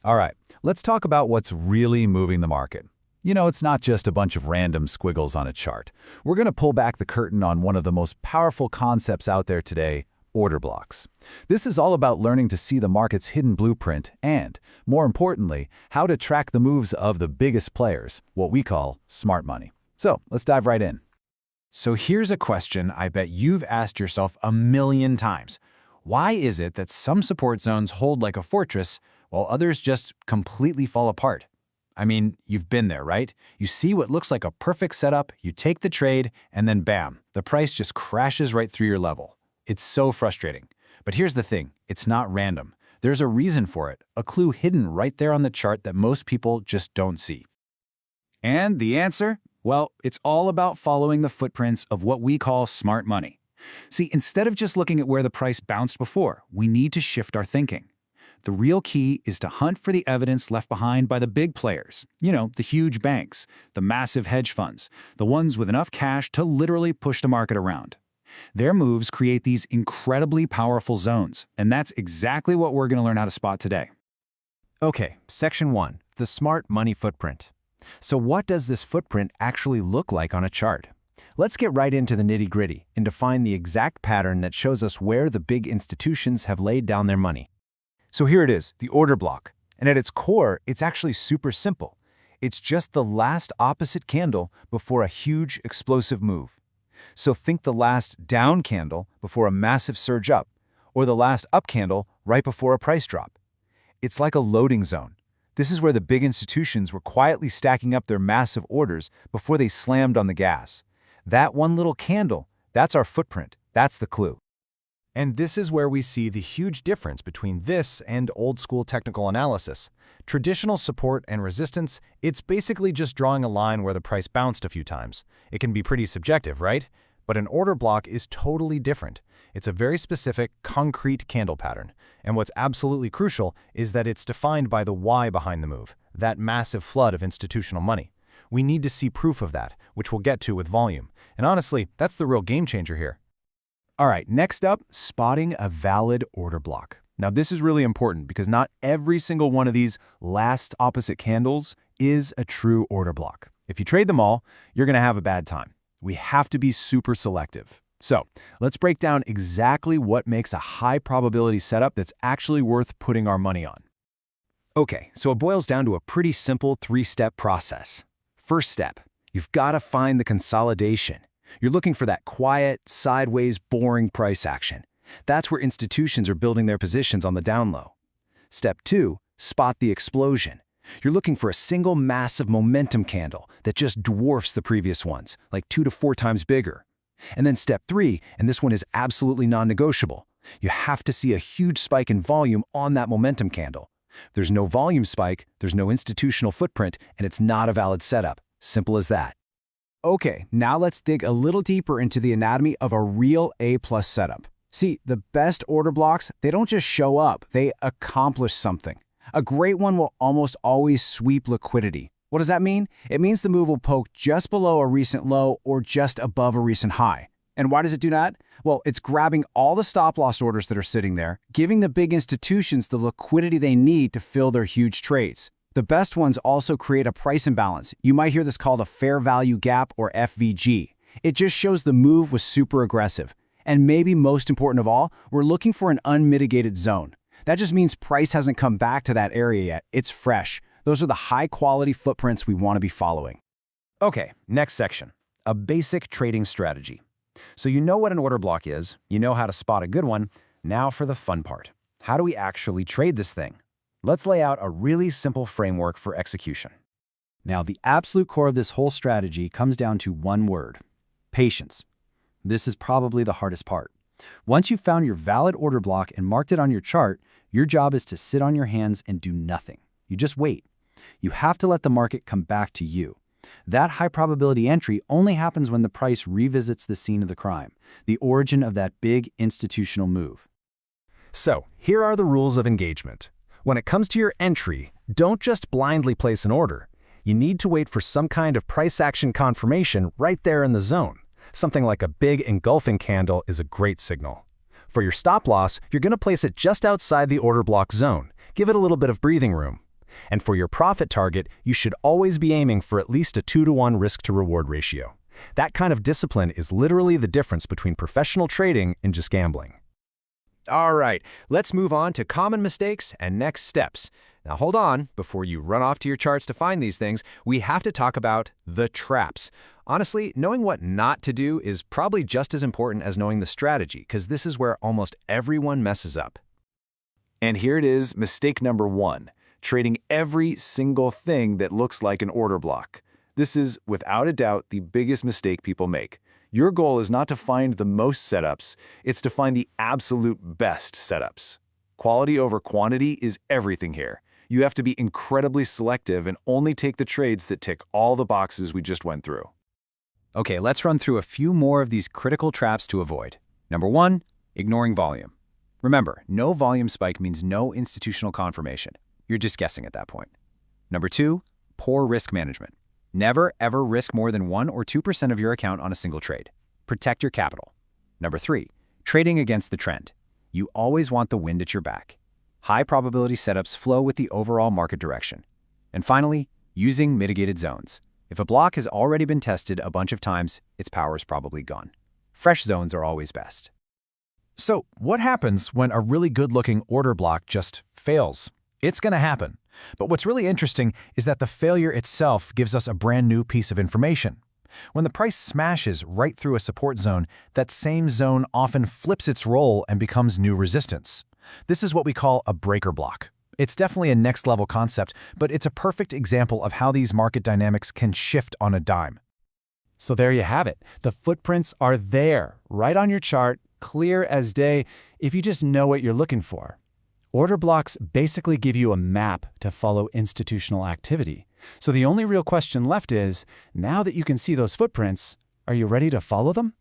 All right, let's talk about what's really moving the market. It's not just a bunch of random squiggles on a chart. We're going to pull back the curtain on one of the most powerful concepts out there today, order blocks. This is all about learning to see the market's hidden blueprint and, more importantly, how to track the moves of the biggest players, what we call smart money. So let's dive right in. So here's a question I bet you've asked yourself a million times. Why is it that some support zones hold like a fortress while others just completely fall apart? I mean, you've been there, right? You see what looks like a perfect setup, you take the trade, and then bam, the price just crashes right through your level. It's so frustrating. But here's the thing, it's not random. There's a reason for it, a clue hidden right there on the chart that most people just don't see. And the answer? Well, it's all about following the footprints of what we call smart money. See, instead of just looking at where the price bounced before, we need to shift our thinking. The real key is to hunt for the evidence left behind by the big players, the huge banks, the massive hedge funds, the ones with enough cash to literally push the market around. Their moves create these incredibly powerful zones, and that's exactly what we're going to learn how to spot today. Okay, Section 1, the smart money footprint. So what does this footprint actually look like on a chart? Let's get right into the nitty-gritty and define the exact pattern that shows us where the big institutions have laid down their money. So here it is, the order block. And at its core, it's actually super simple. It's just the last opposite candle before a huge explosive move. So think the last down candle before a massive surge up, or the last up candle right before a price drop. It's like a loading zone. This is where the big institutions were quietly stacking up their massive orders before they slammed on the gas. That one little candle, that's our footprint. That's the clue. And this is where we see the huge difference between this and old-school technical analysis. Traditional support and resistance, it's basically just drawing a line where the price bounced a few times. It can be pretty subjective, right? But an order block is totally different. It's a very specific, concrete candle pattern. And what's absolutely crucial is that it's defined by the why behind the move, that massive flood of institutional money. We need to see proof of that, which we'll get to with volume. And honestly, that's the real game changer here. All right, next up, spotting a valid order block. Now this is really important because not every single one of these last opposite candles is a true order block. If you trade them all, you're going to have a bad time. We have to be super selective. So let's break down exactly what makes a high probability setup that's actually worth putting our money on. Okay, so it boils down to a pretty simple three-step process. First step, you've got to find the consolidation. You're looking for that quiet, sideways, boring price action. That's where institutions are building their positions on the down low. Step 2, spot the explosion. You're looking for a single massive momentum candle that just dwarfs the previous ones, like 2 to 4 times bigger. And then step 3, and this one is absolutely non-negotiable. You have to see a huge spike in volume on that momentum candle. If there's no volume spike, there's no institutional footprint, and it's not a valid setup. Simple as that. Okay, now let's dig a little deeper into the anatomy of a real A-plus setup. See, the best order blocks, they don't just show up, they accomplish something. A great one will almost always sweep liquidity. What does that mean? It means the move will poke just below a recent low or just above a recent high. And why does it do that? Well, it's grabbing all the stop-loss orders that are sitting there, giving the big institutions the liquidity they need to fill their huge trades. The best ones also create a price imbalance. You might hear this called a fair value gap or FVG. It just shows the move was super aggressive. And maybe most important of all, we're looking for an unmitigated zone. That just means price hasn't come back to that area yet. It's fresh. Those are the high-quality footprints we want to be following. Okay, next section, a basic trading strategy. So you know what an order block is, you know how to spot a good one. Now for the fun part. How do we actually trade this thing? Let's lay out a really simple framework for execution. Now, the absolute core of this whole strategy comes down to one word: patience. This is probably the hardest part. Once you've found your valid order block and marked it on your chart, your job is to sit on your hands and do nothing. You just wait. You have to let the market come back to you. That high probability entry only happens when the price revisits the scene of the crime, the origin of that big institutional move. So, here are the rules of engagement. When it comes to your entry, don't just blindly place an order. You need to wait for some kind of price action confirmation right there in the zone. Something like a big engulfing candle is a great signal. For your stop loss, you're going to place it just outside the order block zone. Give it a little bit of breathing room. And for your profit target, you should always be aiming for at least a 2-to-1 risk-to-reward ratio. That kind of discipline is literally the difference between professional trading and just gambling. All right, let's move on to common mistakes and next steps. Now hold on, before you run off to your charts to find these things, we have to talk about the traps. Honestly, knowing what not to do is probably just as important as knowing the strategy, because this is where almost everyone messes up. And here it is, mistake number 1, trading every single thing that looks like an order block. This is, without a doubt, the biggest mistake people make. Your goal is not to find the most setups, it's to find the absolute best setups. Quality over quantity is everything here. You have to be incredibly selective and only take the trades that tick all the boxes we just went through. Okay, let's run through a few more of these critical traps to avoid. Number 1, ignoring volume. Remember, no volume spike means no institutional confirmation. You're just guessing at that point. Number 2, poor risk management. Never, ever risk more than 1 or 2% of your account on a single trade. Protect your capital. Number 3, trading against the trend. You always want the wind at your back. High probability setups flow with the overall market direction. And finally, using mitigated zones. If a block has already been tested a bunch of times, its power is probably gone. Fresh zones are always best. So, what happens when a really good-looking order block just fails? It's going to happen. But what's really interesting is that the failure itself gives us a brand new piece of information. When the price smashes right through a support zone, that same zone often flips its role and becomes new resistance. This is what we call a breaker block. It's definitely a next-level concept, but it's a perfect example of how these market dynamics can shift on a dime. So there you have it. The footprints are there, right on your chart, clear as day, if you just know what you're looking for. Order blocks basically give you a map to follow institutional activity. So the only real question left is, now that you can see those footprints, are you ready to follow them?